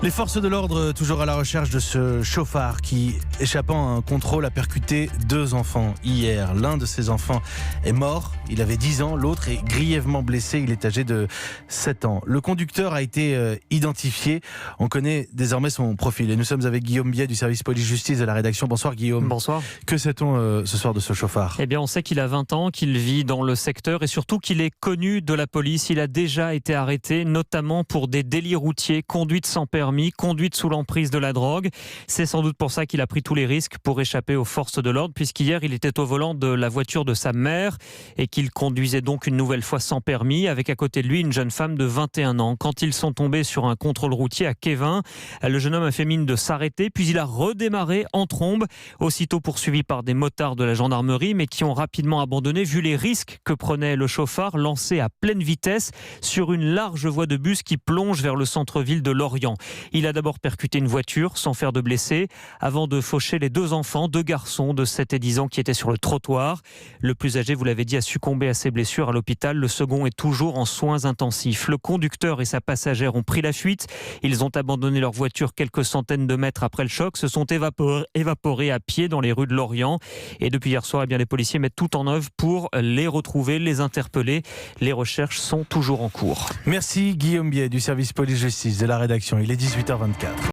Les forces de l'ordre toujours à la recherche de ce chauffard qui, échappant à un contrôle, a percuté 2 enfants hier. L'un de ces enfants est mort, il avait 10 ans, l'autre est grièvement blessé, il est âgé de 7 ans. Le conducteur a été identifié, on connaît désormais son profil. Et nous sommes avec Guillaume Biet du service police-justice de la rédaction. Bonsoir Guillaume. Bonsoir. Que sait-on ce soir de ce chauffard ? Eh bien, on sait qu'il a 20 ans, qu'il vit dans le secteur et surtout qu'il est connu de la police. Il a déjà été arrêté, notamment pour des délits routiers, conduite sans permis, conduite sous l'emprise de la drogue. C'est sans doute pour ça qu'il a pris tous les risques pour échapper aux forces de l'ordre, puisqu'hier, il était au volant de la voiture de sa mère et qu'il conduisait donc une nouvelle fois sans permis, avec à côté de lui une jeune femme de 21 ans. Quand ils sont tombés sur un contrôle routier à Kévin, le jeune homme a fait mine de s'arrêter, puis il a redémarré en trombe, aussitôt poursuivi par des motards de la gendarmerie, mais qui ont rapidement abandonné vu les risques que prenait le chauffard lancé à pleine vitesse sur une large voie de bus qui plonge vers le centre-ville de Lorient. Il a d'abord percuté une voiture sans faire de blessés, avant de faucher les 2 enfants, 2 garçons de 7 et 10 ans qui étaient sur le trottoir. Le plus âgé, vous l'avez dit, a succombé à ses blessures à l'hôpital. Le second est toujours en soins intensifs. Le conducteur et sa passagère ont pris la fuite. Ils ont abandonné leur voiture quelques centaines de mètres après le choc, se sont évaporés à pied dans les rues de Lorient. Et depuis hier soir, les policiers mettent tout en œuvre pour les retrouver, les interpeller. Les recherches sont toujours en cours. Merci Guillaume Biet du service police-justice de la rédaction. Il est 18h24.